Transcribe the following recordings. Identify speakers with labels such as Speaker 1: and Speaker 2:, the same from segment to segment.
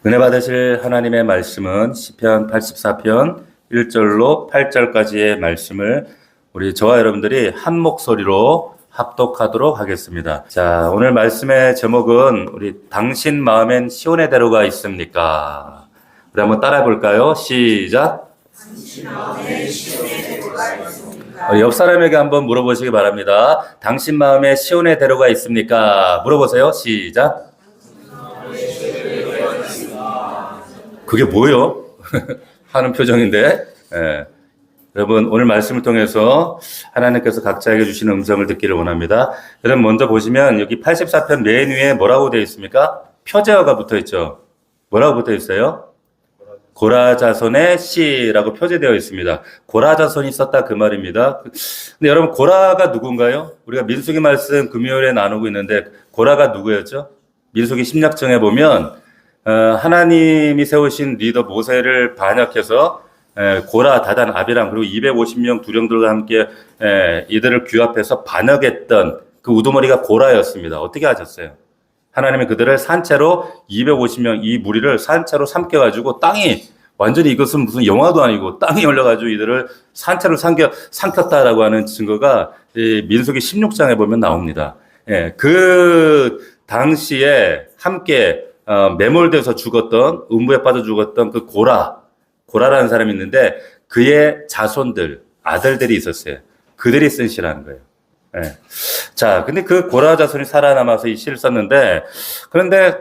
Speaker 1: 은혜 받으실 하나님의 말씀은 시편 84편 1절로 8절까지의 말씀을 우리 저와 여러분들이 한 목소리로 합독하도록 하겠습니다. 자, 오늘 말씀의 제목은 우리 당신 마음엔 시온의 대로가 있습니까? 우리 한번 따라해 볼까요? 시작. 당신 마음에 시온의 대로가 있습니까? 옆 사람에게 한번 물어보시기 바랍니다. 당신 마음에 시온의 대로가 있습니까? 물어보세요. 시작. 그게 뭐예요? 하는 표정인데, 여러분 오늘 말씀을 통해서 하나님께서 각자에게 주시는 음성을 듣기를 원합니다. 여러분 먼저 보시면 여기 84편 맨 위에 뭐라고 되어 있습니까? 표제어가 붙어 있죠. 뭐라고 붙어 있어요? 고라자손의 시라고 표제되어 있습니다. 고라자손이 썼다 그 말입니다. 근데 여러분 고라가 누군가요? 우리가 민수기 말씀 금요일에 나누고 있는데 고라가 누구였죠? 민수기 10장에 보면 하나님이 세우신 리더 모세를 반역해서 고라, 다단, 아비람 그리고 250명 두령들과 함께 이들을 규합해서 반역했던 그 우두머리가 고라였습니다. 어떻게 하셨어요? 하나님이 그들을 산채로 250명 이 무리를 산채로 삼켜가지고 땅이 완전히 이것은 무슨 영화도 아니고 땅이 열려가지고 이들을 산채로 삼켰다라고 하는 증거가 이 민수기 16장에 보면 나옵니다. 그 당시에 함께 매몰돼서 죽었던, 음부에 빠져 죽었던 그 고라라는 사람이 있는데 그의 자손들, 아들들이 있었어요. 그들이 쓴 시라는 거예요. 자, 근데 그 고라 자손이 살아남아서 이 시를 썼는데, 그런데,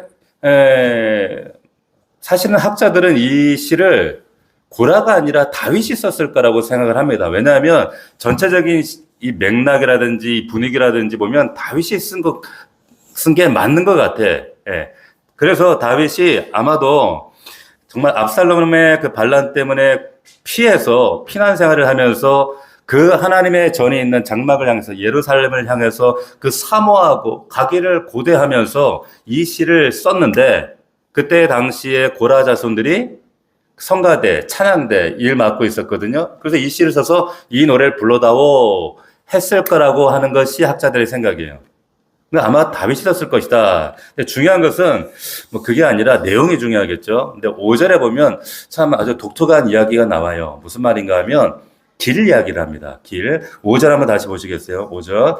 Speaker 1: 사실은 학자들은 이 시를 고라가 아니라 다윗이 썼을 거라고 생각을 합니다. 왜냐하면 전체적인 이 맥락이라든지 이 분위기라든지 보면 다윗이 쓴 게 맞는 것 같아. 그래서 다윗이 아마도 정말 압살롬의 그 반란 때문에 피해서 피난 생활을 하면서 그 하나님의 전에 있는 장막을 향해서 예루살렘을 향해서 그 사모하고 가기를 고대하면서 이 시를 썼는데 그때 당시에 고라 자손들이 성가대, 찬양대 일 맡고 있었거든요. 그래서 이 시를 써서 이 노래를 불러다오 했을 거라고 하는 것이 학자들의 생각이에요. 아마 다윗이 썼을 것이다. 근데 중요한 것은 뭐 그게 아니라 내용이 중요하겠죠. 근데 5절에 보면 참 아주 독특한 이야기가 나와요. 무슨 말인가 하면 길 이야기를 합니다. 길. 5절 한번 다시 보시겠어요? 5절.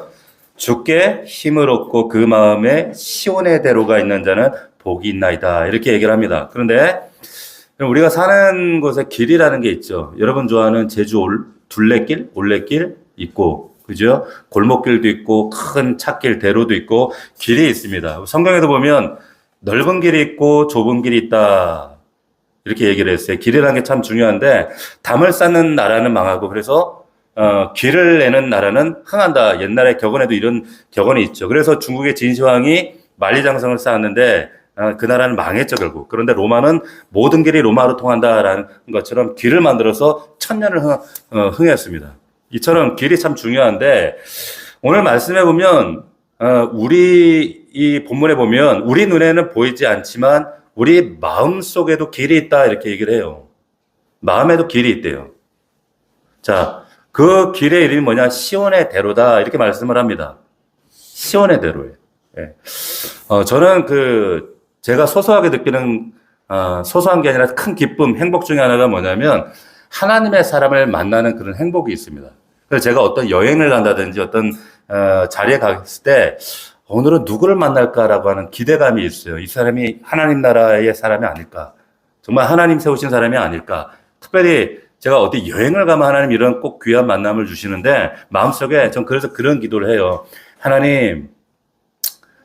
Speaker 1: 주께 힘을 얻고 그 마음에 시온의 대로가 있는 자는 복이 있나이다. 이렇게 얘기를 합니다. 그런데 우리가 사는 곳에 길이라는 게 있죠. 여러분 좋아하는 제주 둘레길, 올레길 있고 그죠? 골목길도 있고 큰 찻길, 대로도 있고 길이 있습니다. 성경에도 보면 넓은 길이 있고 좁은 길이 있다. 이렇게 얘기를 했어요. 길이라는 게 참 중요한데 담을 쌓는 나라는 망하고 그래서 길을 내는 나라는 흥한다. 옛날에 격언에도 이런 격언이 있죠. 그래서 중국의 진시황이 만리장성을 쌓았는데 그 나라는 망했죠 결국. 그런데 로마는 모든 길이 로마로 통한다라는 것처럼 길을 만들어서 천년을 흥했습니다. 이처럼 길이 참 중요한데 오늘 말씀해 보면 우리 이 본문에 보면 우리 눈에는 보이지 않지만 우리 마음 속에도 길이 있다 이렇게 얘기를 해요. 마음에도 길이 있대요. 자, 그 길의 이름이 뭐냐? 시온의 대로다 이렇게 말씀을 합니다. 시온의 대로예요. 저는 제가 소소하게 느끼는 소소한 게 아니라 큰 기쁨, 행복 중에 하나가 뭐냐면 하나님의 사람을 만나는 그런 행복이 있습니다. 그래서 제가 어떤 여행을 간다든지 어떤 자리에 갔을 때 오늘은 누구를 만날까라고 하는 기대감이 있어요. 이 사람이 하나님 나라의 사람이 아닐까. 정말 하나님 세우신 사람이 아닐까. 특별히 제가 어디 여행을 가면 하나님 이런 꼭 귀한 만남을 주시는데 마음속에 전 그래서 그런 기도를 해요. 하나님,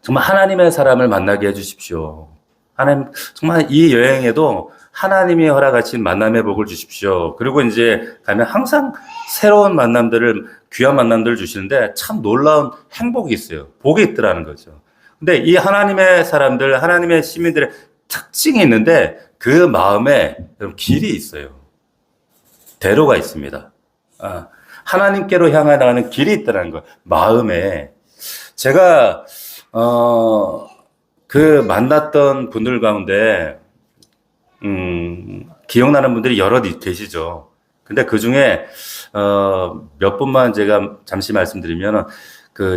Speaker 1: 정말 하나님의 사람을 만나게 해주십시오. 하나님, 정말 이 여행에도 하나님이 허락하신 만남의 복을 주십시오. 그리고 이제 가면 항상 새로운 만남들을, 귀한 만남들을 주시는데 참 놀라운 행복이 있어요. 복이 있더라는 거죠. 근데 이 하나님의 사람들, 하나님의 시민들의 특징이 있는데 그 마음에 길이 있어요. 대로가 있습니다. 하나님께로 향해 나가는 길이 있다는 거. 마음에. 제가, 만났던 분들 가운데, 기억나는 분들이 여럿 계시죠. 근데 그 중에, 몇 분만 제가 잠시 말씀드리면,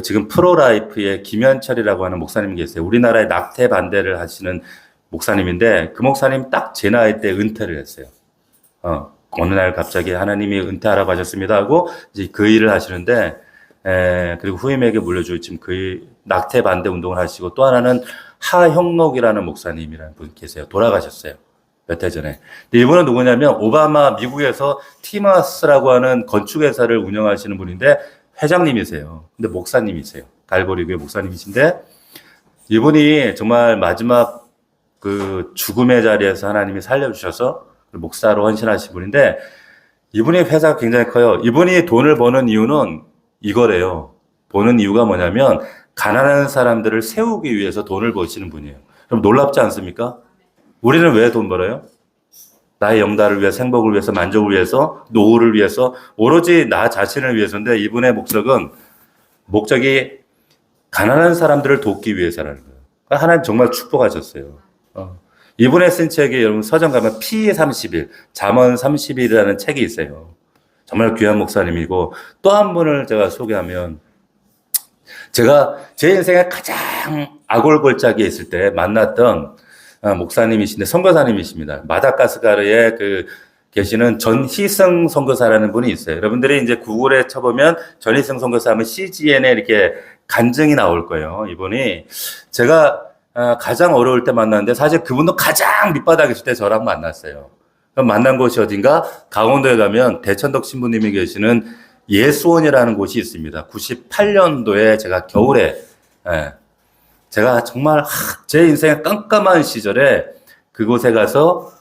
Speaker 1: 지금 프로라이프의 김현철이라고 하는 목사님 계세요. 우리나라의 낙태 반대를 하시는 목사님인데 그 목사님 딱 제 나이 때 은퇴를 했어요. 어느 날 갑자기 하나님이 은퇴하라고 하셨습니다 하고 이제 그 일을 하시는데 그리고 후임에게 물려줄 지금 그 낙태 반대 운동을 하시고 또 하나는 하형록이라는 목사님이라는 분 계세요. 돌아가셨어요. 몇 해 전에. 근데 이분은 누구냐면 오바마 미국에서 티머스라고 하는 건축회사를 운영하시는 분인데 회장님이세요. 근데 목사님이세요. 갈보리교회 목사님이신데 이분이 정말 마지막 그 죽음의 자리에서 하나님이 살려주셔서 목사로 헌신하신 분인데 이분의 회사가 굉장히 커요. 이분이 돈을 버는 이유는 이거래요. 버는 이유가 뭐냐면 가난한 사람들을 세우기 위해서 돈을 버시는 분이에요. 그럼 놀랍지 않습니까? 우리는 왜 돈 벌어요? 나의 영달을 위해서, 행복을 위해서, 만족을 위해서, 노후를 위해서, 오로지 나 자신을 위해서인데 이분의 목적이 가난한 사람들을 돕기 위해서라는 거예요. 하나님 정말 축복하셨어요. 이분의 쓴 책이 여러분 서점 가면 P30일, 잠언 30일이라는 책이 있어요. 정말 귀한 목사님이고 또 한 분을 제가 소개하면 제가 제 인생에 가장 아골골짜기에 있을 때 만났던 목사님이신데 선교사님이십니다. 마다가스카르에 계시는 전희승 선교사라는 분이 있어요. 여러분들이 이제 구글에 쳐보면 전희승 선교사 하면 CGN에 이렇게 간증이 나올 거예요. 이분이 제가 가장 어려울 때 만났는데 사실 그분도 가장 밑바닥에 있을 때 저랑 만났어요. 그럼 만난 곳이 어딘가? 강원도에 가면 대천덕 신부님이 계시는 예수원이라는 곳이 있습니다. 98년도에 제가 겨울에 제가 정말 제 인생의 깜깜한 시절에 그곳에 가서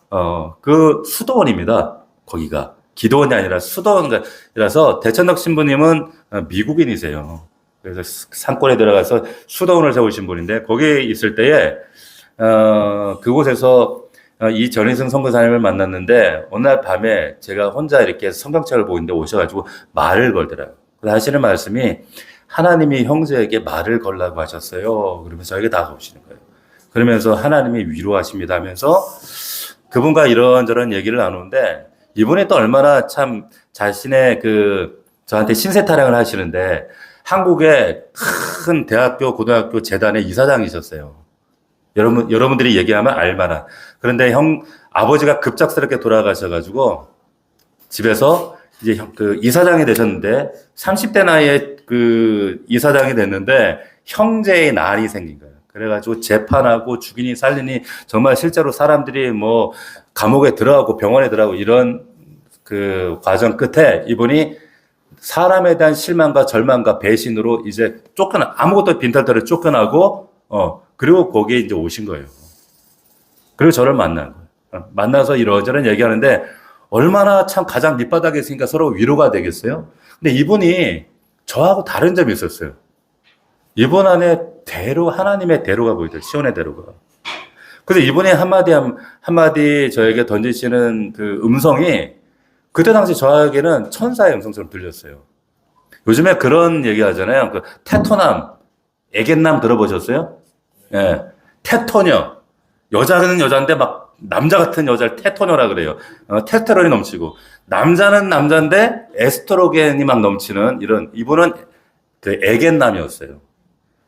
Speaker 1: 그 수도원입니다. 거기가 기도원이 아니라 수도원이라서 대천덕 신부님은 미국인이세요. 그래서 산골에 들어가서 수도원을 세우신 분인데 거기에 있을 때에 그곳에서 이 전희승 선교사님을 만났는데 어느 날 밤에 제가 혼자 이렇게 성경책을 보고 있는데 오셔가지고 말을 걸더라고요. 그래서 하시는 말씀이 하나님이 형제에게 말을 걸라고 하셨어요. 그러면서 저에게 다가오시는 거예요. 그러면서 하나님이 위로하십니다 하면서 그분과 이런저런 얘기를 나누는데 이분이 또 얼마나 참 자신의 저한테 신세 타령을 하시는데 한국의 큰 대학교, 고등학교 재단의 이사장이셨어요. 여러분들이 얘기하면 알만한. 그런데 아버지가 급작스럽게 돌아가셔가지고 집에서 이제 이사장이 되셨는데 30대 나이에 이사장이 됐는데 형제의 난이 생긴 거예요. 그래가지고 재판하고 죽이니 살리니 정말 실제로 사람들이 뭐 감옥에 들어가고 병원에 들어가고 이런 과정 끝에 이분이 사람에 대한 실망과 절망과 배신으로 이제 아무것도 빈털터를 쫓겨나고 그리고 거기에 이제 오신 거예요. 그리고 저를 만난 거예요. 만나서 이러저런 얘기하는데 얼마나 참 가장 밑바닥에 있으니까 서로 위로가 되겠어요? 근데 이분이 저하고 다른 점이 있었어요. 이분 안에 하나님의 대로가 보이더라고요. 시온의 대로가. 그래서 이분이 한마디 저에게 던지시는 음성이 그때 당시 저에게는 천사의 음성처럼 들렸어요. 요즘에 그런 얘기 하잖아요. 테토남, 애견남 들어보셨어요? 예. 테토녀. 여자는 여자인데 막 남자 같은 여자를 테토녀라 그래요. 테스테론이 넘치고. 남자는 남자인데 에스트로겐이 막 넘치는 이분은 애견남이었어요.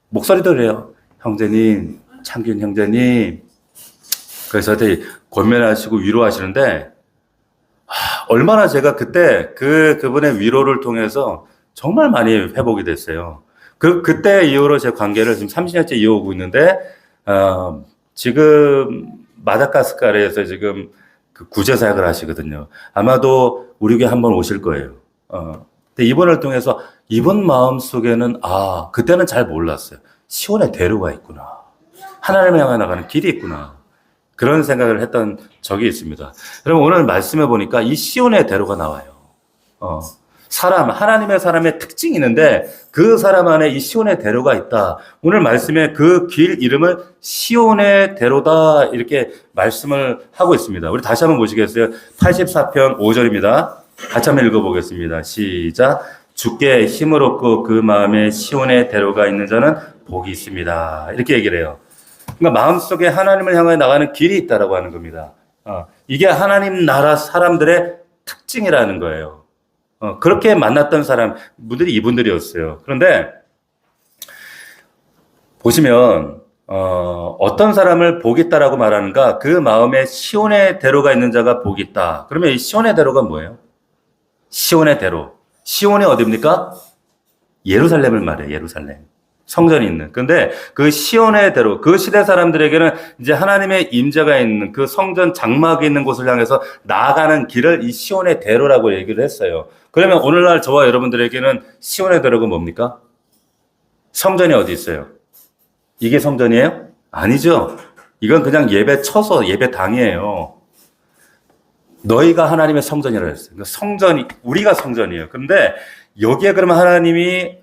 Speaker 1: 목소리도 그래요. 형제님, 창균 형제님. 그래서 저한테 권면하시고 위로하시는데, 얼마나 제가 그때 그분의 위로를 통해서 정말 많이 회복이 됐어요. 그때 이후로 제 관계를 지금 30년째 이어오고 있는데, 지금 마다가스카르에서 지금 구제사역을 하시거든요. 아마도 우리 교회 한번 오실 거예요. 근데 이분을 통해서 이분 마음 속에는 그때는 잘 몰랐어요. 시온의 대로가 있구나. 하나님을 향해 나가는 길이 있구나. 그런 생각을 했던 적이 있습니다. 여러분 오늘 말씀해 보니까 이 시온의 대로가 나와요. 하나님의 사람의 특징이 있는데 그 사람 안에 이 시온의 대로가 있다. 오늘 말씀에 그 길 이름을 시온의 대로다 이렇게 말씀을 하고 있습니다. 우리 다시 한번 보시겠어요? 84편 5절입니다. 같이 한번 읽어보겠습니다. 시작. 주께 힘을 얻고 그 마음에 시온의 대로가 있는 자는 복이 있습니다. 이렇게 얘기를 해요. 그러니까 마음속에 하나님을 향해 나가는 길이 있다라고 하는 겁니다. 이게 하나님 나라 사람들의 특징이라는 거예요. 그렇게 만났던 사람들이 이분들이었어요. 그런데 보시면 어떤 사람을 복이 있다라고 말하는가? 그 마음에 시온의 대로가 있는 자가 복이 있다. 그러면 이 시온의 대로가 뭐예요? 시온의 대로. 시온이 어디입니까? 예루살렘을 말해요. 예루살렘. 성전이 있는. 근데 그 시온의 대로, 그 시대 사람들에게는 이제 하나님의 임재가 있는 그 성전 장막이 있는 곳을 향해서 나아가는 길을 이 시온의 대로라고 얘기를 했어요. 그러면 오늘날 저와 여러분들에게는 시온의 대로가 뭡니까? 성전이 어디 있어요? 이게 성전이에요? 아니죠. 이건 그냥 예배 처소, 예배당이에요. 너희가 하나님의 성전이라고 했어요. 그러니까 성전이, 우리가 성전이에요. 그런데 여기에 그러면 하나님이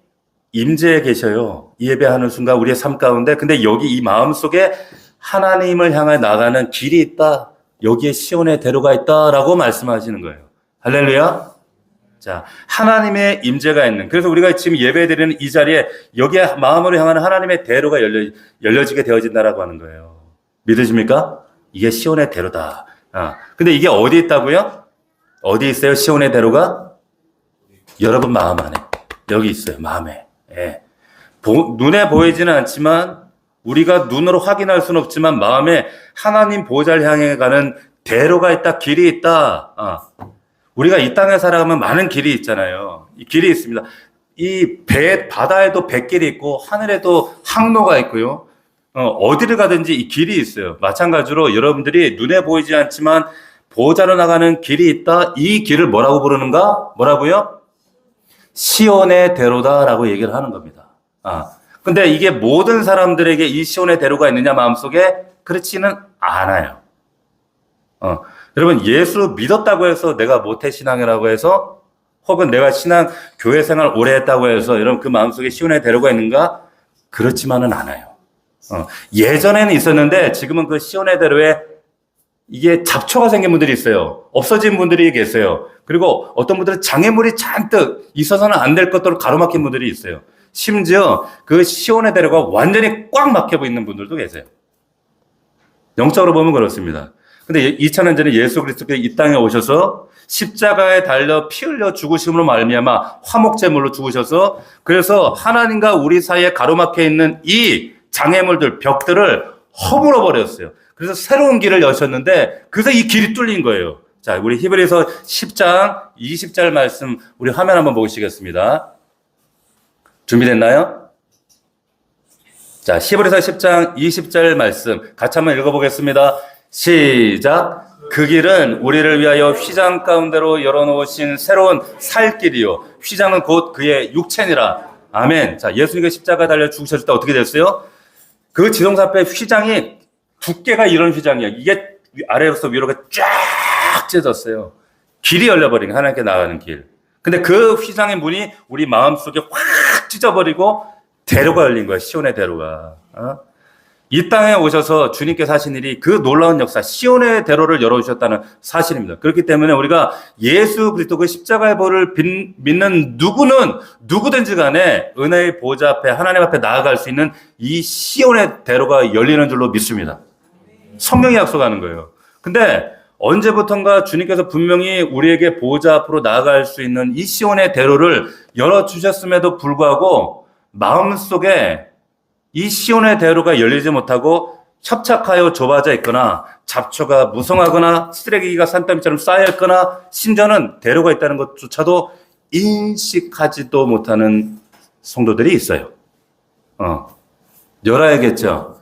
Speaker 1: 임재해 계셔요. 이 예배하는 순간 우리의 삶 가운데. 근데 여기 이 마음 속에 하나님을 향해 나가는 길이 있다. 여기에 시온의 대로가 있다라고 말씀하시는 거예요. 할렐루야. 자, 하나님의 임재가 있는. 그래서 우리가 지금 예배드리는 이 자리에 여기에 마음으로 향하는 하나님의 대로가 열려지게 되어진다라고 하는 거예요. 믿으십니까? 이게 시온의 대로다. 근데 이게 어디 있다고요? 어디 있어요? 시온의 대로가? 여러분 마음 안에. 여기 있어요. 마음에. 예. 눈에 보이지는 않지만 우리가 눈으로 확인할 수는 없지만 마음에 하나님 보좌를 향해 가는 대로가 있다. 길이 있다. 우리가 이 땅에 살아가면 많은 길이 있잖아요. 이 길이 있습니다. 이 바다에도 뱃길이 있고 하늘에도 항로가 있고요. 어디를 가든지 이 길이 있어요. 마찬가지로 여러분들이 눈에 보이지 않지만 보좌로 나가는 길이 있다. 이 길을 뭐라고 부르는가? 뭐라고요? 시온의 대로다라고 얘기를 하는 겁니다. 근데 이게 모든 사람들에게 이 시온의 대로가 있느냐 마음속에? 그렇지는 않아요. 여러분 예수 믿었다고 해서 내가 모태신앙이라고 해서 혹은 내가 교회 생활 오래 했다고 해서 여러분 그 마음속에 시온의 대로가 있는가? 그렇지만은 않아요. 예전에는 있었는데 지금은 그 시온의 대로에 이게 잡초가 생긴 분들이 있어요. 없어진 분들이 계세요. 그리고 어떤 분들은 장애물이 잔뜩 있어서는 안 될 것들로 가로막힌 분들이 있어요. 심지어 그 시온의 대로가 완전히 꽉 막혀 있는 분들도 계세요. 영적으로 보면 그렇습니다. 근데 2000년 전에 예수 그리스도께서 이 땅에 오셔서 십자가에 달려 피 흘려 죽으심으로 말미암아 화목제물로 죽으셔서 그래서 하나님과 우리 사이에 가로막혀 있는 이 장애물들, 벽들을 허물어 버렸어요. 그래서 새로운 길을 여셨는데 그래서 이 길이 뚫린 거예요. 자, 우리 히브리서 10장 20절 말씀 우리 화면 한번 보시겠습니다. 준비됐나요? 자, 히브리서 10장 20절 말씀 같이 한번 읽어보겠습니다. 시작. 그 길은 우리를 위하여 휘장 가운데로 열어놓으신 새로운 살 길이요. 휘장은 곧 그의 육체니라. 아멘. 자, 예수님께서 십자가 달려 죽으셨을 때 어떻게 됐어요? 그 지성사 앞에 휘장이 두께가 이런 휘장이에요. 이게 아래로서 위로가 쫙 찢어졌어요. 길이 열려버린 거예요. 하나님께 나가는 길. 근데 그 휘장의 문이 우리 마음속에 확 찢어버리고 대로가 열린 거예요. 시온의 대로가. 이 땅에 오셔서 주님께서 하신 일이 그 놀라운 역사, 시온의 대로를 열어주셨다는 사실입니다. 그렇기 때문에 우리가 예수 그리스도 그 십자가의 보혈을 믿는 누구든지 간에 은혜의 보좌 앞에 하나님 앞에 나아갈 수 있는 이 시온의 대로가 열리는 줄로 믿습니다. 성경이 약속하는 거예요. 근데 언제부턴가 주님께서 분명히 우리에게 보좌 앞으로 나아갈 수 있는 이 시온의 대로를 열어주셨음에도 불구하고 마음속에 이 시온의 대로가 열리지 못하고 협착하여 좁아져 있거나 잡초가 무성하거나 쓰레기가 산더미처럼 쌓여있거나 심지어는 대로가 있다는 것조차도 인식하지도 못하는 성도들이 있어요. 열어야겠죠.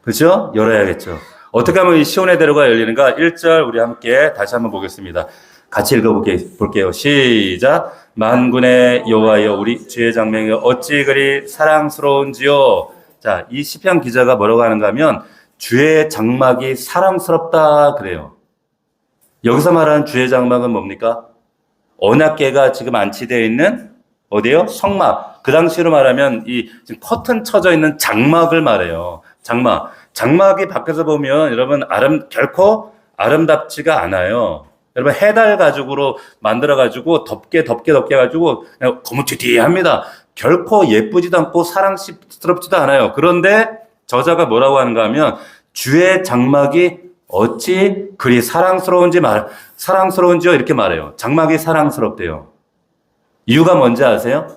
Speaker 1: 그렇죠? 열어야겠죠. 어떻게 하면 이 시온의 대로가 열리는가? 1절 우리 함께 다시 한번 보겠습니다. 같이 읽어볼게요. 시작. 만군의 여호와여 우리 주의 장명이 어찌 그리 사랑스러운지요. 자, 이 시편 기자가 뭐라고 하는가 하면 주의 장막이 사랑스럽다 그래요. 여기서 말하는 주의 장막은 뭡니까? 언약궤가 지금 안치되어 있는 어디요? 성막. 그 당시로 말하면 이 지금 커튼 쳐져 있는 장막을 말해요. 장막이 밖에서 보면 여러분 결코 아름답지가 않아요. 여러분 해달 가죽으로 만들어 가지고 덮게 가지고 그냥 거무튀튀합니다. 결코 예쁘지도 않고 사랑스럽지도 않아요. 그런데 저자가 뭐라고 하는가 하면 주의 장막이 어찌 그리 사랑스러운지요 이렇게 장막이 사랑스럽대요. 이유가 뭔지 아세요?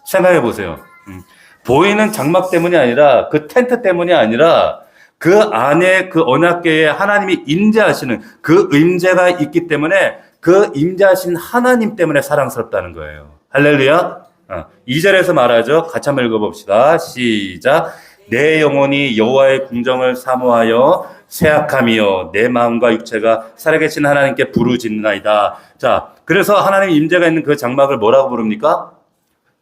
Speaker 1: 생각해 보세요. 보이는 장막 때문이 아니라 그 텐트 때문이 아니라 그 안에 그 언약궤에 하나님이 임재하시는 그 임재가 있기 때문에 그 임재하신 하나님 때문에 사랑스럽다는 거예요. 할렐루야. 2절에서 말하죠. 같이 한번 읽어봅시다. 시작. 내 영혼이 여호와의 궁정을 사모하여 쇠약함이요 내 마음과 육체가 살아계신 하나님께 부르짖나이다. 자, 그래서 하나님 임재가 있는 그 장막을 뭐라고 부릅니까?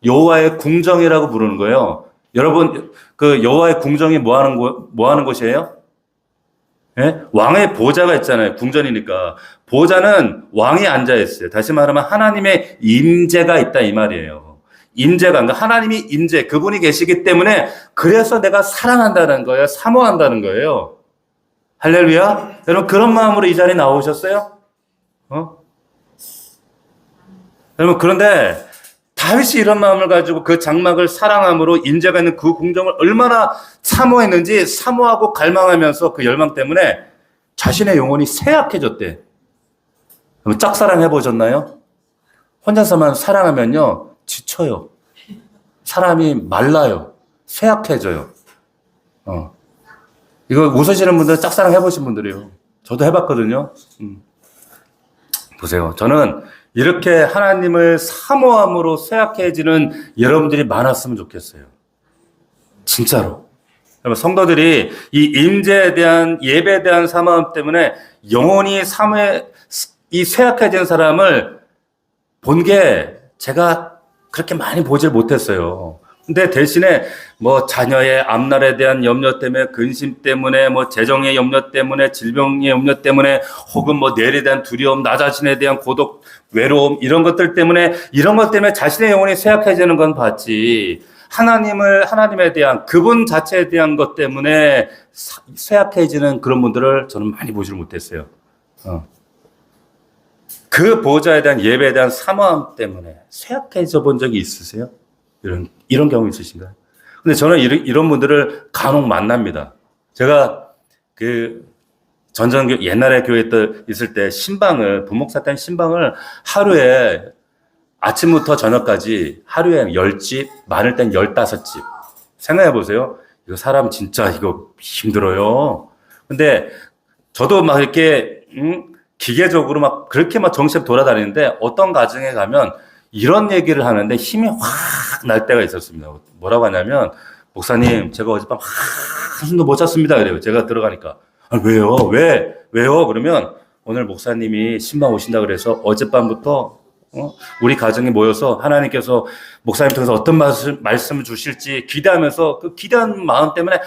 Speaker 1: 여호와의 궁정이라고 부르는 거예요. 여러분, 그 여호와의 궁정이 뭐 하는 곳이에요? 예? 왕의 보좌가 있잖아요. 궁전이니까. 보좌는 왕이 앉아 있어요. 다시 말하면 하나님의 임재가 있다 이 말이에요. 임재가, 그러니까 하나님이 임재, 그분이 계시기 때문에 그래서 내가 사랑한다는 거예요. 사모한다는 거예요. 할렐루야. 여러분 그런 마음으로 이 자리에 나오셨어요? 여러분 그런데 다윗이 이런 마음을 가지고 그 장막을 사랑함으로 임재가 있는 그 궁정을 얼마나 사모했는지 사모하고 갈망하면서 그 열망 때문에 자신의 영혼이 쇠약해졌대. 짝사랑 해보셨나요? 혼자서만 사랑하면요 지쳐요. 사람이 말라요. 쇠약해져요. 이거 웃으시는 분들 짝사랑 해보신 분들이요. 저도 해봤거든요. 보세요. 저는 이렇게 하나님을 사모함으로 쇠약해지는 여러분들이 많았으면 좋겠어요. 진짜로. 여러분 성도들이 이 임재에 대한 예배에 대한 사모함 때문에 영혼이 이 쇠약해진 사람을 본 게 제가 그렇게 많이 보질 못했어요. 근데 대신에 뭐 자녀의 앞날에 대한 염려 때문에 근심 때문에 뭐 재정의 염려 때문에 질병의 염려 때문에 혹은 뭐 내일에 대한 두려움 나 자신에 대한 고독 외로움 이런 것들 때문에 이런 것 때문에 자신의 영혼이 쇠약해지는 건 봤지 하나님에 대한 그분 자체에 대한 것 때문에 쇠약해지는 그런 분들을 저는 많이 보질 못했어요. 그 보호자에 대한 예배에 대한 사모함 때문에 쇠약해져 본 적이 있으세요? 이런 경우 있으신가요? 근데 저는 이런 분들을 간혹 만납니다. 제가 그 전전교 옛날에 교회에 있을 때 부목사 때 신방을 하루에 아침부터 저녁까지 하루에 10집, 많을 땐 15집. 생각해 보세요. 이거 사람 진짜 이거 힘들어요. 근데 저도 막 이렇게 기계적으로 막 그렇게 막 정신없이 돌아다니는데 어떤 가정에 가면 이런 얘기를 하는데 힘이 확 날 때가 있었습니다. 뭐라고 하냐면 목사님 제가 어젯밤 한숨도 못 잤습니다. 그래요. 제가 들어가니까 왜요? 왜요? 그러면 오늘 목사님이 신방 오신다 그래서 어젯밤부터 우리 가정이 모여서 하나님께서 목사님 통해서 어떤 말씀을 주실지 기대하면서 그 기대한 마음 때문에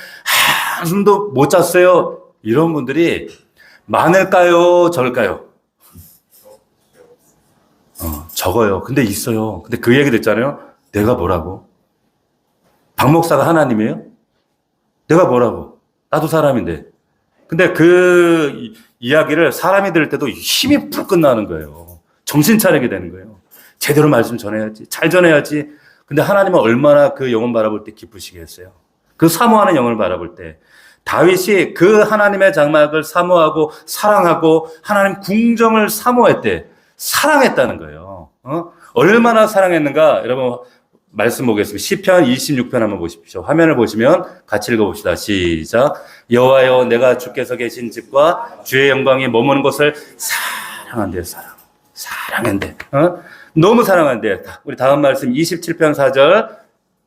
Speaker 1: 한숨도 못 잤어요. 이런 분들이 많을까요? 적을까요? 적어요. 근데 있어요. 근데 그 얘기 듣잖아요. 내가 뭐라고? 박 목사가 하나님이에요? 내가 뭐라고? 나도 사람인데. 근데 그 이야기를 사람이 들을 때도 힘이 불 끝나는 거예요. 정신 차리게 되는 거예요. 제대로 말씀 전해야지. 잘 전해야지. 근데 하나님은 얼마나 그 영혼 바라볼 때 기쁘시겠어요. 그 사모하는 영혼을 바라볼 때. 다윗이 그 하나님의 장막을 사모하고 사랑하고 하나님 궁정을 사모했대. 사랑했다는 거예요. 얼마나 사랑했는가? 여러분 말씀 보겠습니다. 시편 26편 한번 보십시오. 화면을 보시면 같이 읽어봅시다. 시작. 여호와여 내가 주께서 계신 집과 주의 영광이 머무는 곳을 사랑한대. 사랑한대. 너무 사랑한대. 우리 다음 말씀 27편 4절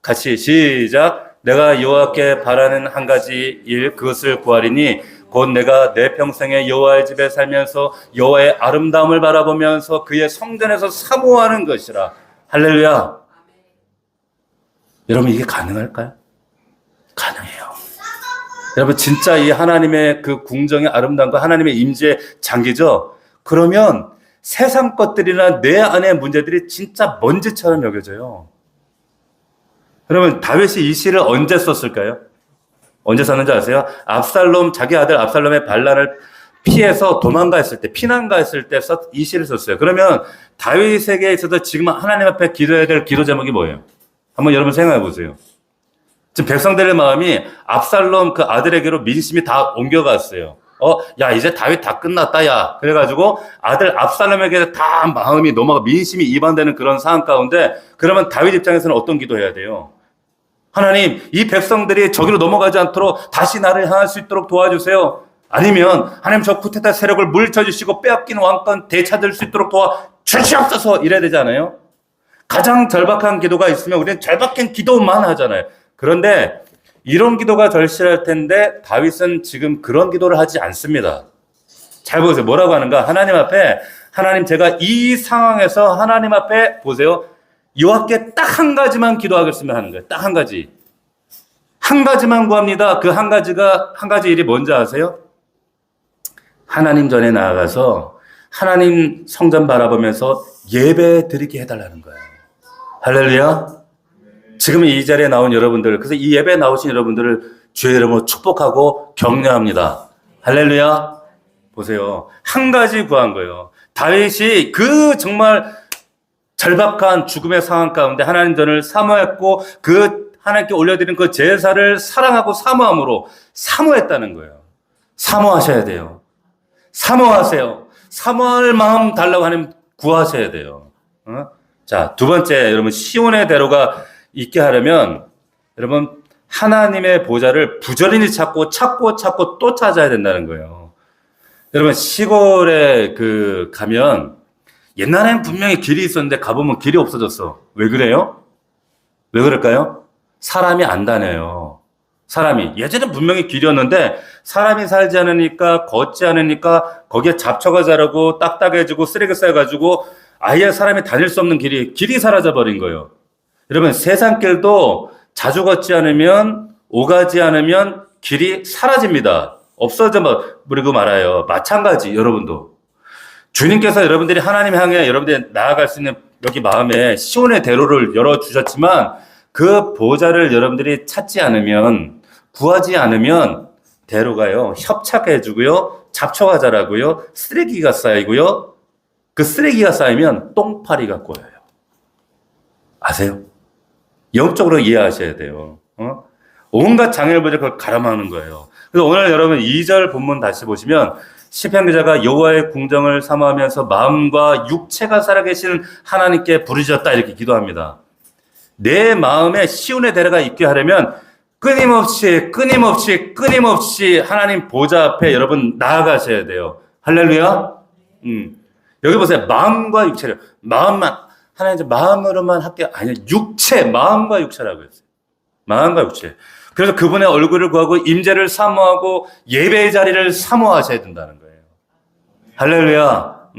Speaker 1: 같이 시작. 내가 여호와께 바라는 한 가지 일 그것을 구하리니 곧 내가 내 평생에 여호와의 집에 살면서 여호와의 아름다움을 바라보면서 그의 성전에서 사모하는 것이라. 할렐루야. 여러분 이게 가능할까요? 가능해요. 여러분 진짜 이 하나님의 그 궁정의 아름다움과 하나님의 임재의 장기죠. 그러면 세상 것들이나 내 안의 문제들이 진짜 먼지처럼 여겨져요. 여러분 다윗이 이 시를 언제 썼을까요? 언제 썼는지 아세요? 자기 아들 압살롬의 반란을 피해서 도망가했을 때, 피난가했을 때 이 시를 썼어요. 그러면 다윗에게 있어서 지금 하나님 앞에 기도해야 될 기도 제목이 뭐예요? 한번 여러분 생각해 보세요. 지금 백성들의 마음이 압살롬 그 아들에게로 민심이 다 옮겨갔어요. 야, 이제 다윗 다 끝났다, 야. 그래가지고 아들 압살롬에게 다 마음이 민심이 이반되는 그런 상황 가운데 그러면 다윗 입장에서는 어떤 기도해야 돼요? 하나님, 이 백성들이 저기로 넘어가지 않도록 다시 나를 향할 수 있도록 도와주세요. 아니면 하나님 저 쿠데타 세력을 물쳐주시고 빼앗긴 왕권 되찾을 수 있도록 도와주시옵소서 이래야 되지 않아요? 가장 절박한 기도가 있으면 우리는 절박한 기도만 하잖아요. 그런데 이런 기도가 절실할 텐데 다윗은 지금 그런 기도를 하지 않습니다. 잘 보세요. 뭐라고 하는가? 하나님 앞에, 하나님 제가 이 상황에서 하나님 앞에 보세요. 여호와께 딱 한 가지만 기도하겠습니다 하는 거예요. 딱 한 가지. 한 가지만 구합니다. 그 한 가지 일이 뭔지 아세요? 하나님 전에 나아가서 하나님 성전 바라보면서 예배 드리게 해달라는 거예요. 할렐루야. 지금 이 자리에 나온 여러분들, 그래서 이 예배에 나오신 여러분들을 주의 이름으로 축복하고 격려합니다. 할렐루야. 보세요. 한 가지 구한 거예요. 다윗이 그 정말 절박한 죽음의 상황 가운데 하나님 전을 사모했고 그 하나님께 올려드린 그 제사를 사랑하고 사모함으로 사모했다는 거예요. 사모하셔야 돼요. 사모하세요. 사모할 마음 달라고 하나님 구하셔야 돼요. 자, 두 번째, 여러분, 시온의 대로가 있게 하려면 여러분 하나님의 보좌를 부지런히 찾고 또 찾아야 된다는 거예요. 여러분 시골에 가면 옛날에는 분명히 길이 있었는데 가보면 길이 없어졌어. 왜 그래요? 왜 그럴까요? 사람이 안 다녀요. 사람이 예전엔 분명히 길이었는데 사람이 살지 않으니까 걷지 않으니까 거기에 잡초가 자라고 딱딱해지고 쓰레기 쌓여가지고 아예 사람이 다닐 수 없는 길이 사라져 버린 거예요. 여러분 세상길도 자주 걷지 않으면 오가지 않으면 길이 사라집니다. 없어져 버리고 말아요. 마찬가지 여러분도 주님께서 여러분들이 하나님 향해 여러분들이 나아갈 수 있는 여기 마음에 시온의 대로를 열어주셨지만 그 보좌를 여러분들이 찾지 않으면 구하지 않으면 대로가요 협착해지고요 잡초가 자라고요 쓰레기가 쌓이고요 그 쓰레기가 쌓이면 똥파리가 꼬여요. 아세요? 영적으로 이해하셔야 돼요. 온갖 장애물들을 그걸 가람하는 거예요. 그래서 오늘 여러분 2절 본문 다시 보시면 시편 기자가 여호와의 궁정을 사모하면서 마음과 육체가 살아계신 하나님께 부르짖었다 이렇게 기도합니다. 내 마음에 시온의 대로가 있게 하려면 끊임없이 하나님 보좌 앞에 여러분 나아가셔야 돼요. 할렐루야. 여기 보세요. 마음과 육체를 마음만 하나님 이제 마음으로만 할게 아니야. 육체 마음과 육체라고 했어요. 마음과 육체. 그래서 그분의 얼굴을 구하고 임재를 사모하고 예배의 자리를 사모하셔야 된다는 거예요. 할렐루야.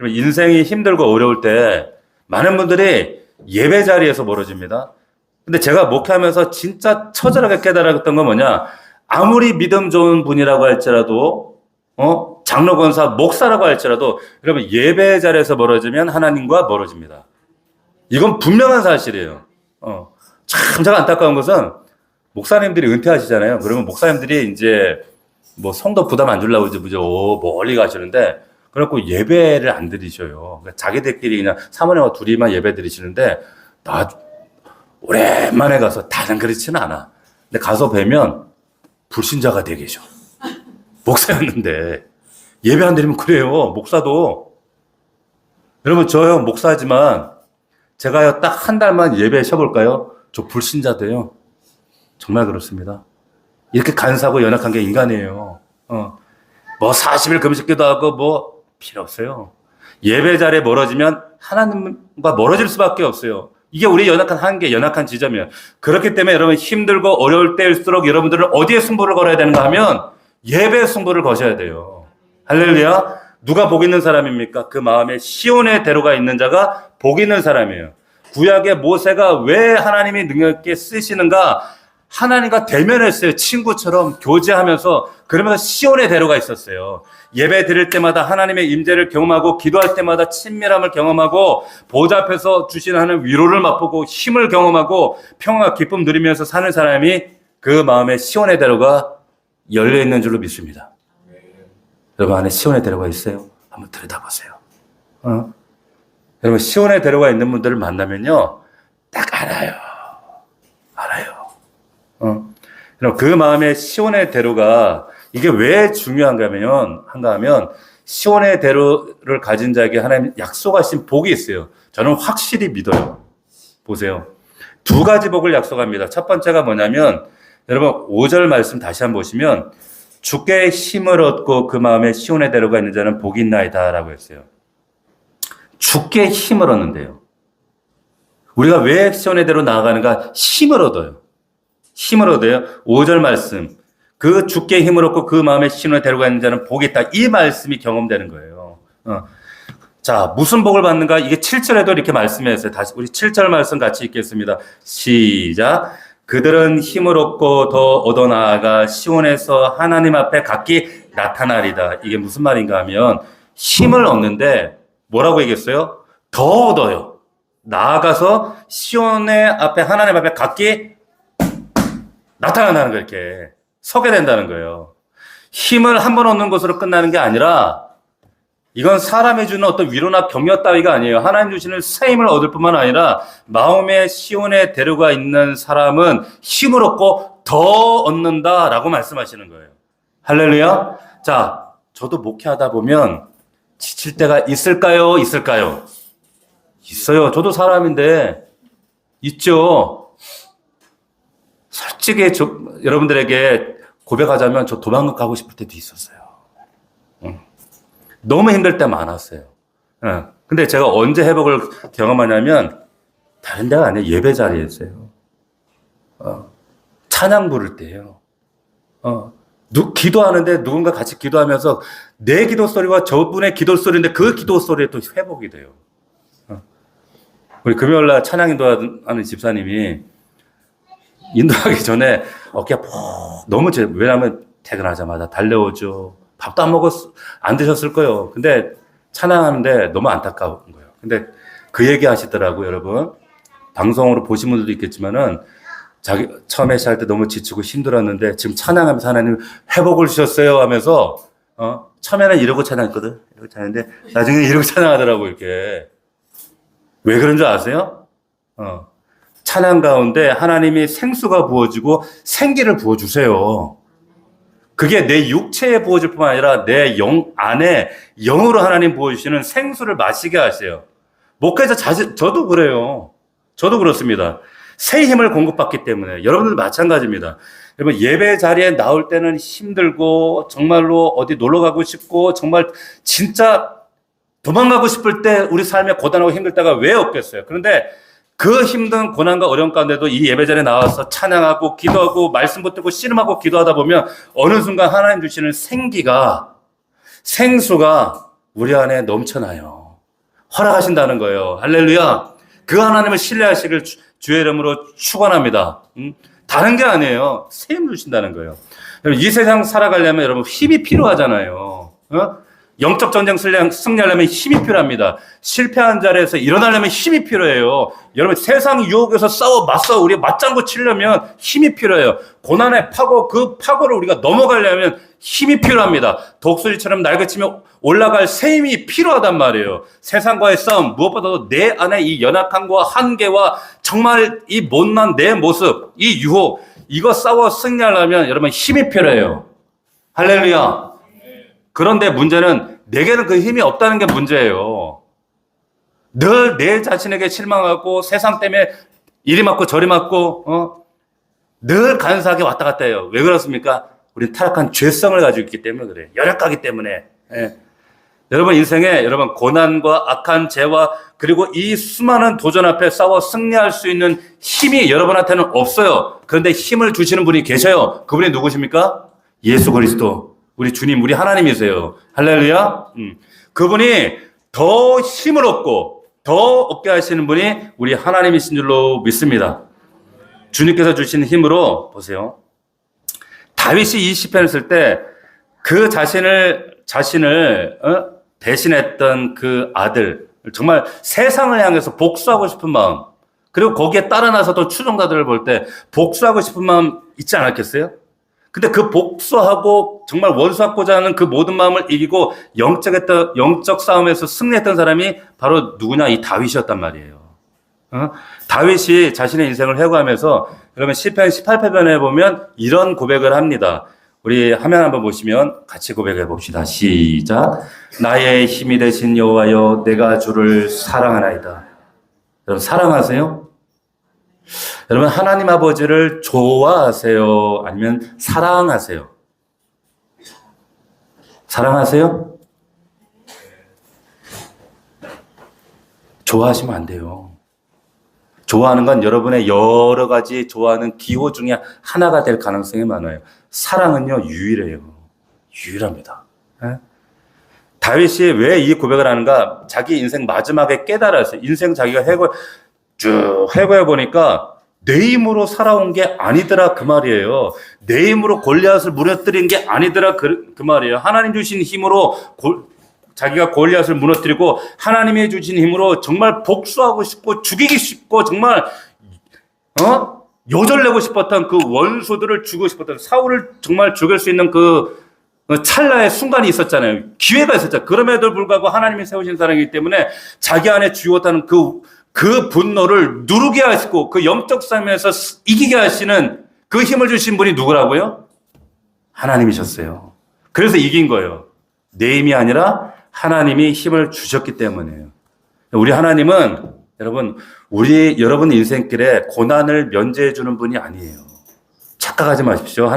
Speaker 1: 인생이 힘들고 어려울 때 많은 분들이 예배 자리에서 멀어집니다. 근데 제가 목회하면서 진짜 처절하게 깨달았던 건 뭐냐? 아무리 믿음 좋은 분이라고 할지라도, 장로, 권사, 목사라고 할지라도, 여러분, 예배 자리에서 멀어지면 하나님과 멀어집니다. 이건 분명한 사실이에요. 참 제가 안타까운 것은, 목사님들이 은퇴하시잖아요. 그러면 목사님들이 이제, 성도 부담 안 주려고 이제 멀리 가시는데, 그래갖고 예배를 안 드리셔요. 그러니까 자기들끼리 그냥 사모님과 둘이만 예배 드리시는데, 오랜만에 가서 다는 그렇지는 않아. 근데 가서 뵈면 불신자가 돼 계셔. 목사였는데. 예배 안 드리면 그래요. 목사도. 여러분, 저요, 목사지만 제가요, 딱 한 달만 예배 쉬어볼까요? 저 불신자 돼요. 정말 그렇습니다. 이렇게 간사하고 연약한 게 인간이에요. 40일 금식 기도하고 필요 없어요. 예배 자리에 멀어지면 하나님과 멀어질 수밖에 없어요. 이게 우리 연약한 한계, 연약한 지점이에요. 그렇기 때문에 여러분 힘들고 어려울 때일수록 여러분들은 어디에 승부를 걸어야 되는가 하면 예배 승부를 거셔야 돼요. 할렐루야. 누가 복 있는 사람입니까? 그 마음에 시온의 대로가 있는 자가 복 있는 사람이에요. 구약의 모세가 왜 하나님이 능력 있게 쓰시는가? 하나님과 대면했어요. 친구처럼 교제하면서 그러면서 시온의 대로가 있었어요. 예배 드릴 때마다 하나님의 임재를 경험하고 기도할 때마다 친밀함을 경험하고 보좌 앞에서 주시는 하는 위로를 맛보고 힘을 경험하고 평화 기쁨 누리면서 사는 사람이 그 마음에 시온의 대로가 열려 있는 줄로 믿습니다. 여러분 안에 시온의 대로가 있어요? 한번 들여다보세요. 여러분 시온의 대로가 있는 분들을 만나면요 딱 알아요. 그럼 그 마음에 시온의 대로가 이게 왜 중요한가 하면 시온의 대로를 가진 자에게 하나님 약속하신 복이 있어요. 저는 확실히 믿어요. 보세요. 두 가지 복을 약속합니다. 첫 번째가 뭐냐면 여러분 5절 말씀 다시 한번 보시면 주께 힘을 얻고 그 마음에 시온에 데려가 있는 자는 복이 있나이다 라고 했어요. 주께 힘을 얻는데요. 우리가 왜 시온에 데려 나아가는가? 힘을 얻어요. 힘을 얻어요. 5절 말씀. 그 주께 힘을 얻고 그 마음에 시온에 데려가 있는 자는 복이 있다. 이 말씀이 경험되는 거예요. 자, 무슨 복을 받는가? 이게 7절에도 이렇게 말씀했어요. 다시 우리 7절 말씀 같이 읽겠습니다. 시작. 그들은 힘을 얻고 더 얻어 나아가 시온에서 하나님 앞에 각기 나타나리다. 이게 무슨 말인가 하면 힘을 얻는데 뭐라고 얘기했어요? 더 얻어요. 나아가서 시온의 앞에 하나님 앞에 각기 나타난다는 거예요. 이렇게 서게 된다는 거예요. 힘을 한 번 얻는 것으로 끝나는 게 아니라 이건 사람이 주는 어떤 위로나 격려 따위가 아니에요. 하나님 주시는 새 힘을 얻을 뿐만 아니라 마음의 시온에 데려가 있는 사람은 힘을 얻고 더 얻는다라고 말씀하시는 거예요. 할렐루야. 자, 저도 목회하다 보면 지칠 때가 있을까요? 있을까요? 있어요. 저도 사람인데 있죠. 솔직히 여러분들에게 고백하자면 저 도망 가고 싶을 때도 있었어요. 너무 힘들 때 많았어요. 근데 제가 언제 회복을 경험하냐면 다른 데가 아니에요. 예배 자리에서요. 찬양 부를 때예요. 기도하는데 누군가 같이 기도하면서 내 기도 소리와 저분의 기도 소리인데 그 기도 소리에 또 회복이 돼요. 우리 금요일날 찬양 인도하는 집사님이 인도하기 전에 어깨가 너무 왜냐하면 퇴근하자마자 달려오죠. 밥도 안 드셨을 거예요. 근데 찬양하는데 너무 안타까운 거예요. 근데 그 얘기 하시더라고요, 여러분. 방송으로 보신 분들도 있겠지만은 자기 처음에 시작할 때 너무 지치고 힘들었는데 지금 찬양하면서 하나님 회복을 주셨어요 하면서 처음에는 이러고 찬양했거든. 이러고 찬양했는데 나중에 이러고 찬양하더라고 이렇게. 왜 그런 줄 아세요? 찬양 가운데 하나님이 생수가 부어지고 생기를 부어주세요. 그게 내 육체에 부어질 뿐만 아니라 내 영 안에 영으로 하나님 부어주시는 생수를 마시게 하세요. 목회자 저도 그래요. 저도 그렇습니다. 새 힘을 공급받기 때문에 여러분들 마찬가지입니다. 여러분 예배 자리에 나올 때는 힘들고 정말로 어디 놀러 가고 싶고 정말 진짜 도망가고 싶을 때 우리 삶에 고단하고 힘들 때가 왜 없겠어요. 그런데 그 힘든 고난과 어려움 가운데도 이 예배 자리에 나와서 찬양하고 기도하고 말씀 붙들고 씨름하고 기도하다 보면 어느 순간 하나님 주시는 생수가 우리 안에 넘쳐나요. 허락하신다는 거예요. 할렐루야. 그 하나님을 신뢰하시길 주의 이름으로 축원합니다. 다른 게 아니에요. 새 힘 주신다는 거예요. 이 세상 살아가려면 여러분 힘이 필요하잖아요. 영적 전쟁 승리하려면 힘이 필요합니다. 실패한 자리에서 일어나려면 힘이 필요해요. 여러분 세상 유혹에서 맞서 우리 맞장구 치려면 힘이 필요해요. 고난의 파고 그 파고를 우리가 넘어가려면 힘이 필요합니다. 독수리처럼 날개치며 올라갈 새 힘이 필요하단 말이에요. 세상과의 싸움 무엇보다도 내 안에 이 연약함과 한계와 정말 이 못난 내 모습 이 유혹 이거 싸워 승리하려면 여러분 힘이 필요해요. 할렐루야. 그런데 문제는 내게는 그 힘이 없다는 게 문제예요. 늘 내 자신에게 실망하고 세상 때문에 이리 맞고 저리 맞고 늘 간사하게 왔다 갔다 해요. 왜 그렇습니까? 우리는 타락한 죄성을 가지고 있기 때문에 그래요. 연약하기 때문에. 여러분 인생에 여러분 고난과 악한 죄와 그리고 이 수많은 도전 앞에 싸워 승리할 수 있는 힘이 여러분한테는 없어요. 그런데 힘을 주시는 분이 계셔요. 그분이 누구십니까? 예수 그리스도. 우리 주님, 우리 하나님이세요. 할렐루야. 그분이 더 힘을 얻고 더 얻게 하시는 분이 우리 하나님이신 줄로 믿습니다. 주님께서 주신 힘으로 보세요. 다윗이 이 시편을 쓸 때 그 자신을 대신했던 그 아들, 정말 세상을 향해서 복수하고 싶은 마음, 그리고 거기에 따라 나서도 추종자들을 볼 때 복수하고 싶은 마음 있지 않았겠어요? 근데 그 복수하고 정말 원수하고자 하는 그 모든 마음을 이기고 영적 싸움에서 승리했던 사람이 바로 누구냐? 이 다윗이었단 말이에요. 다윗이 자신의 인생을 회고하면서 여러분 시편 18편에 보면 이런 고백을 합니다. 우리 화면 한번 보시면 같이 고백해 봅시다. 시작. 나의 힘이 되신 여호와여 내가 주를 사랑하나이다. 여러분 사랑하세요? 여러분, 하나님 아버지를 좋아하세요? 아니면 사랑하세요? 사랑하세요? 좋아하시면 안 돼요. 좋아하는 건 여러분의 여러 가지 좋아하는 기호 중에 하나가 될 가능성이 많아요. 사랑은요, 유일해요. 유일합니다. 예? 다윗이 왜 이 고백을 하는가? 자기 인생 마지막에 깨달았어요. 인생 자기가 쭉 해고해 보니까 내 힘으로 살아온 게 아니더라 그 말이에요. 내 힘으로 골리앗을 무너뜨린 게 아니더라 그 말이에요. 하나님 주신 힘으로 자기가 골리앗을 무너뜨리고 하나님이 주신 힘으로 정말 복수하고 싶고 죽이기 싶고 정말 요절내고 싶었던 그 원수들을 죽이고 싶었던 사울을 정말 죽일 수 있는 그 찰나의 순간이 있었잖아요. 기회가 있었잖아요. 그럼에도 불구하고 하나님이 세우신 사랑이기 때문에 자기 안에 주었다는 그 분노를 누르게 하시고 그 영적 싸움에서 이기게 하시는 그 힘을 주신 분이 누구라고요? 하나님이셨어요. 그래서 이긴 거예요. 내 힘이 아니라 하나님이 힘을 주셨기 때문이에요. 우리 하나님은 여러분 인생길에 고난을 면제해 주는 분이 아니에요. 착각하지 마십시오.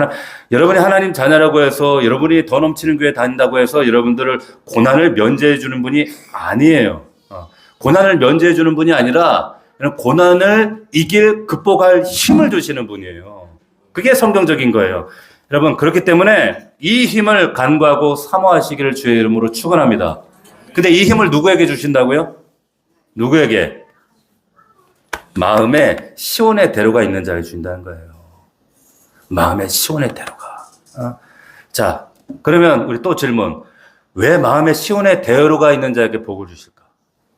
Speaker 1: 여러분이 하나님 자녀라고 해서 여러분이 더 넘치는 교회 다닌다고 해서 여러분들을 고난을 면제해 주는 분이 아니에요. 고난을 면제해 주는 분이 아니라 고난을 극복할 힘을 주시는 분이에요. 그게 성경적인 거예요. 여러분, 그렇기 때문에 이 힘을 간구하고 사모하시기를 주의 이름으로 축원합니다. 근데 이 힘을 누구에게 주신다고요? 누구에게? 마음에 시온의 대로가 있는 자에게 주신다는 거예요. 마음에 시온의 대로가. 자, 그러면 우리 또 질문. 왜 마음에 시온의 대로가 있는 자에게 복을 주실까?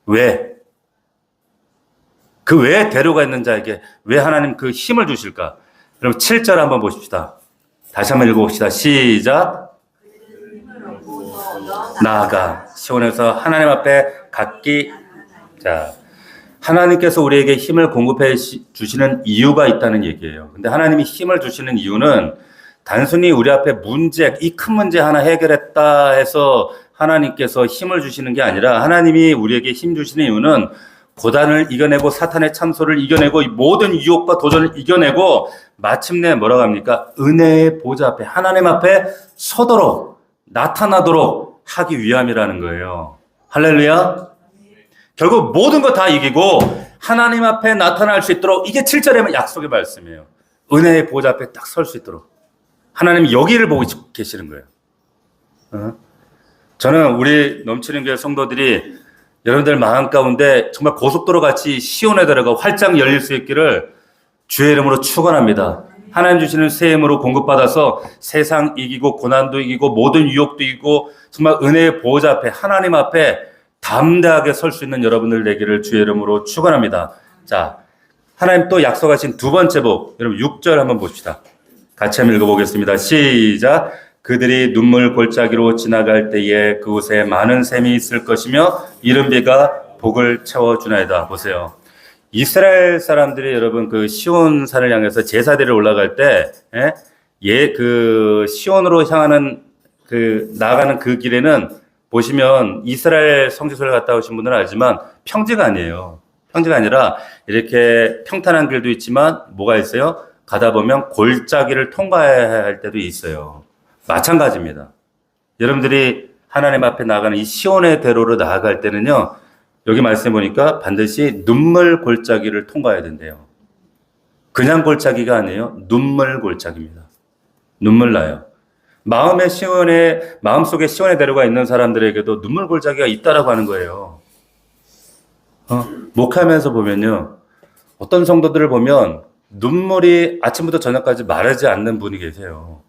Speaker 1: 왜? 그 왜 대로가 있는 자에게 왜 하나님 그 힘을 주실까? 그럼 7절 한번 보십시다. 다시 한번 읽어봅시다. 시작. 나아가 시온에서 하나님 앞에 각기. 자, 하나님께서 우리에게 힘을 공급해 주시는 이유가 있다는 얘기예요. 근데 하나님이 힘을 주시는 이유는 단순히 우리 앞에 이 큰 문제 하나 해결했다 해서 하나님께서 힘을 주시는 게 아니라 하나님이 우리에게 힘 주시는 이유는 고단을 이겨내고 사탄의 참소를 이겨내고 모든 유혹과 도전을 이겨내고 마침내 뭐라고 합니까? 은혜의 보좌 앞에 하나님 앞에 서도록 나타나도록 하기 위함이라는 거예요. 할렐루야. 결국 모든 거 다 이기고 하나님 앞에 나타날 수 있도록 이게 7절의 약속의 말씀이에요. 은혜의 보좌 앞에 딱 설 수 있도록 하나님이 여기를 보고 계시는 거예요. 저는 우리 넘치는 교회 성도들이 여러분들 마음 가운데 정말 고속도로 같이 시온의 대로가 활짝 열릴 수 있기를 주의 이름으로 축원합니다. 하나님 주시는 새 힘으로 공급받아서 세상 이기고 고난도 이기고 모든 유혹도 이기고 정말 은혜의 보호자 앞에 하나님 앞에 담대하게 설 수 있는 여러분들 되기를 주의 이름으로 축원합니다. 자, 하나님 또 약속하신 두 번째 복, 여러분 6절 한번 봅시다. 같이 한번 읽어보겠습니다. 시작. 그들이 눈물 골짜기로 지나갈 때에 그곳에 많은 샘이 있을 것이며 이른 비가 복을 채워주나이다. 보세요. 이스라엘 사람들이 여러분 그 시온산을 향해서 제사대를 올라갈 때, 그 시온으로 향하는 나아가는 그 길에는 보시면 이스라엘 성지순례 갔다 오신 분들은 알지만 평지가 아니에요. 평지가 아니라 이렇게 평탄한 길도 있지만 뭐가 있어요? 가다 보면 골짜기를 통과해야 할 때도 있어요. 마찬가지입니다. 여러분들이 하나님 앞에 나가는 이 시온의 대로로 나아갈 때는요, 여기 말씀해 보니까 반드시 눈물 골짜기를 통과해야 된대요. 그냥 골짜기가 아니에요. 눈물 골짜기입니다. 눈물 나요. 마음속에 시온의 대로가 있는 사람들에게도 눈물 골짜기가 있다라고 하는 거예요. 목하면서 보면요, 어떤 성도들을 보면 눈물이 아침부터 저녁까지 마르지 않는 분이 계세요.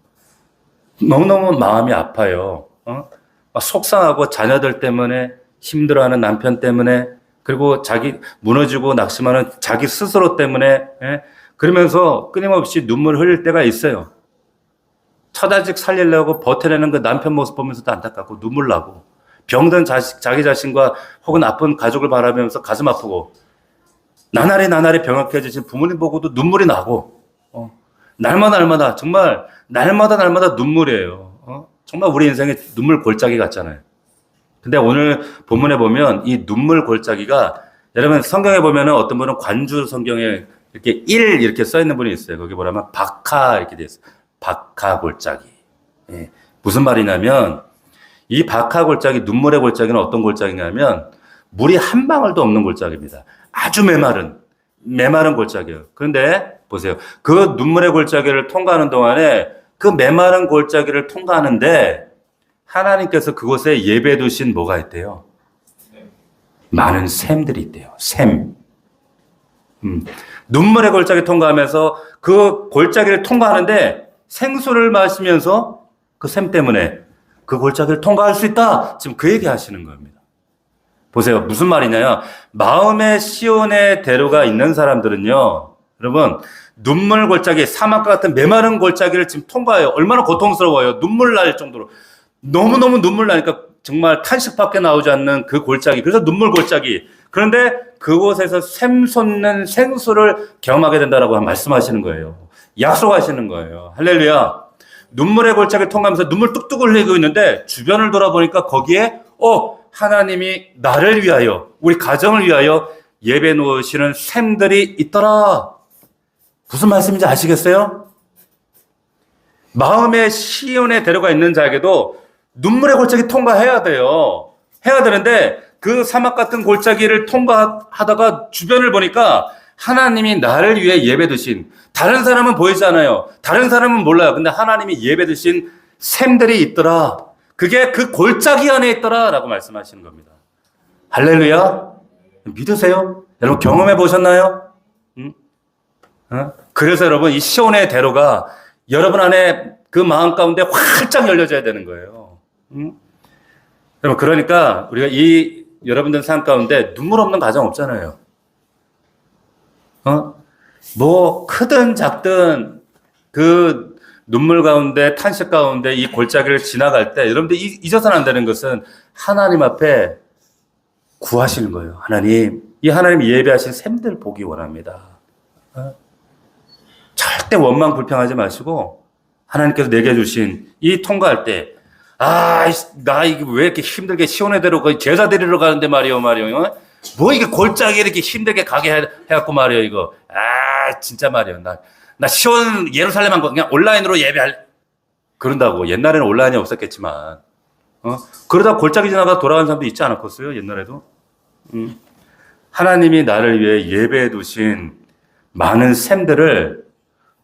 Speaker 1: 너무너무 마음이 아파요. 막 속상하고 자녀들 때문에 힘들어하는 남편 때문에 그리고 자기 무너지고 낙심하는 자기 스스로 때문에 그러면서 끊임없이 눈물 흘릴 때가 있어요. 처자식 살리려고 버텨내는 그 남편 모습 보면서도 안타깝고 눈물 나고 병든 자기 자신과 혹은 아픈 가족을 바라보면서 가슴 아프고 나날이 병약해지신 부모님 보고도 눈물이 나고 날마다 정말 날마다 눈물이에요. 정말 우리 인생에 눈물 골짜기 같잖아요. 근데 오늘 본문에 보면 이 눈물 골짜기가 여러분 성경에 보면은 어떤 분은 관주 성경에 이렇게 1 이렇게 써 있는 분이 있어요. 거기 뭐라면 박하 이렇게 돼 있어요. 박하 골짜기. 예. 무슨 말이냐면 이 박하 골짜기, 눈물의 골짜기는 어떤 골짜기냐면 물이 한 방울도 없는 골짜기입니다. 아주 메마른 골짜기예요. 그런데 보세요. 그 눈물의 골짜기를 통과하는 동안에 그 메마른 골짜기를 통과하는데 하나님께서 그곳에 예배해 두신 뭐가 있대요? 많은 샘들이 있대요. 샘. 눈물의 골짜기 통과하면서 그 골짜기를 통과하는데 생수를 마시면서 그 샘 때문에 그 골짜기를 통과할 수 있다. 지금 그 얘기 하시는 겁니다. 보세요. 무슨 말이냐요. 마음의 시온의 대로가 있는 사람들은요. 여러분 눈물 골짜기, 사막과 같은 메마른 골짜기를 지금 통과해요. 얼마나 고통스러워요. 눈물 날 정도로. 너무너무 눈물 나니까 정말 탄식밖에 나오지 않는 그 골짜기. 그래서 눈물 골짜기. 그런데 그곳에서 샘솟는 생수를 경험하게 된다라고 말씀하시는 거예요. 약속하시는 거예요. 할렐루야. 눈물의 골짜기를 통과하면서 눈물 뚝뚝 흘리고 있는데 주변을 돌아보니까 거기에 하나님이 나를 위하여, 우리 가정을 위하여 예배 놓으시는 샘들이 있더라. 무슨 말씀인지 아시겠어요? 마음의 시온의 대로가 있는 자에게도 눈물의 골짜기 통과해야 돼요. 해야 되는데 그 사막 같은 골짜기를 통과하다가 주변을 보니까 하나님이 나를 위해 예배 드신, 다른 사람은 보이지 않아요. 다른 사람은 몰라요. 근데 하나님이 예배 드신 샘들이 있더라. 그게 그 골짜기 안에 있더라 라고 말씀하시는 겁니다. 할렐루야. 믿으세요? 여러분 경험해 보셨나요? 그래서 여러분 이 시온의 대로가 여러분 안에 그 마음 가운데 활짝 열려져야 되는 거예요. 여러분 그러니까 우리가 이 여러분들 삶 가운데 눈물 없는 가정 없잖아요. 뭐 크든 작든 그 눈물 가운데 탄식 가운데 이 골짜기를 지나갈 때 여러분들 잊어서는 안 되는 것은 하나님 앞에 구하시는 거예요. 하나님, 이 하나님 예배하신 샘들 보기 원합니다. 절대 원망 불평하지 마시고 하나님께서 내게 주신 이 통과할 때 나 이게 왜 이렇게 힘들게 시온의 대로 제사 드리러 가는데 말이요. 뭐 이게 골짜기 이렇게 힘들게 가게 해갖고 말이요, 이거. 진짜 말이요. 나 시온 예루살렘 한 거 그냥 온라인으로 그런다고. 옛날에는 온라인이 없었겠지만. 그러다 골짜기 지나가 돌아간 사람도 있지 않았겠어요? 옛날에도. 하나님이 나를 위해 예배해 두신 많은 샘들을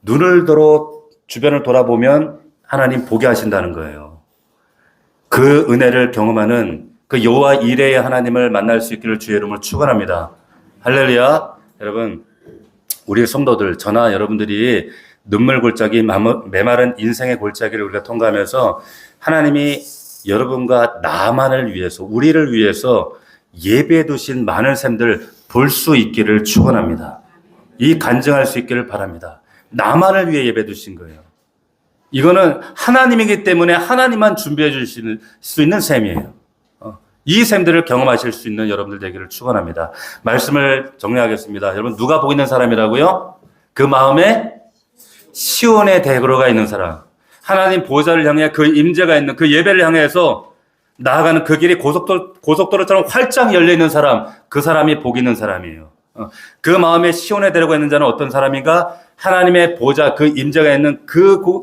Speaker 1: 눈을 들어 주변을 돌아보면 하나님 보게 하신다는 거예요. 그 은혜를 경험하는 그 여호와 이레의 하나님을 만날 수 있기를 주의 이름으로 축원합니다. 할렐루야. 여러분 우리 성도들, 저나 여러분들이 눈물 골짜기, 메마른 인생의 골짜기를 우리가 통과하면서 하나님이 여러분과 나만을 위해서, 우리를 위해서 예배해 두신 많은 샘들 볼 수 있기를 축원합니다. 이 간증할 수 있기를 바랍니다. 나만을 위해 예배해 두신 거예요. 이거는 하나님이기 때문에 하나님만 준비해 주실 수 있는 샘이에요. 이 샘들을 경험하실 수 있는 여러분들 되기를 축원합니다. 말씀을 정리하겠습니다. 여러분 누가 보고 있는 사람이라고요? 그 마음에 시온의 대로가 있는 사람, 하나님 보좌를 향해 그 임재가 있는 그 예배를 향해서 나아가는 그 길이 고속도로처럼 활짝 열려 있는 사람, 그 사람이 복 있는 사람이에요. 그 마음에 시온의 대로가 있는 자는 어떤 사람인가? 하나님의 보좌, 그 임재가 있는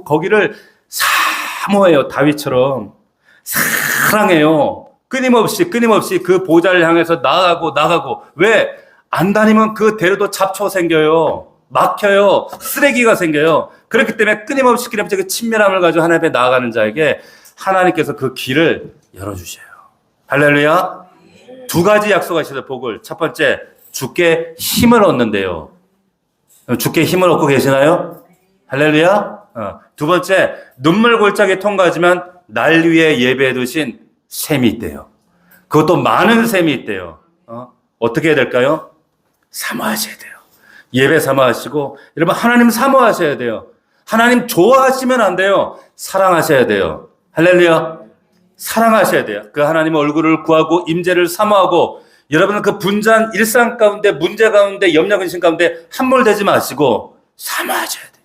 Speaker 1: 거기를 사모해요. 다윗처럼 사랑해요. 끊임없이 그 보좌를 향해서 나가고. 왜? 안 다니면 그 대로도 잡초 생겨요. 막혀요. 쓰레기가 생겨요. 그렇기 때문에 끊임없이 그 친밀함을 가지고 하나님 앞에 나아가는 자에게 하나님께서 그 길을 열어주셔요. 할렐루야. 두 가지 약속하시죠, 복을. 첫 번째, 주께 힘을 얻는데요. 주께 힘을 얻고 계시나요? 할렐루야. 두 번째, 눈물 골짜기 통과하지만 날 위해 예배해 두신 샘이 있대요. 그것도 많은 샘이 있대요. 어떻게 해야 될까요? 사모하셔야 돼요. 예배 사모하시고, 여러분 하나님 사모하셔야 돼요. 하나님 좋아하시면 안 돼요. 사랑하셔야 돼요. 할렐루야. 사랑하셔야 돼요. 그 하나님의 얼굴을 구하고 임재를 사모하고, 여러분은 그 분주한 일상 가운데, 문제 가운데, 염려 근심 가운데 함몰되지 마시고 사모하셔야 돼요.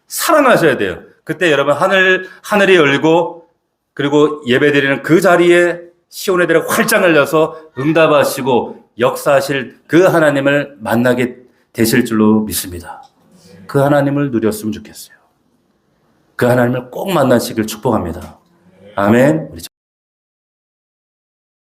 Speaker 1: 사랑하셔야 돼요. 그때 여러분 하늘이 열리고, 그리고 예배드리는 그 자리에 시온의 대로가 활짝 열려서 응답하시고 역사하실 그 하나님을 만나게 되실 줄로 믿습니다. 그 하나님을 누렸으면 좋겠어요. 그 하나님을 꼭 만나시길 축복합니다. 아멘. 우리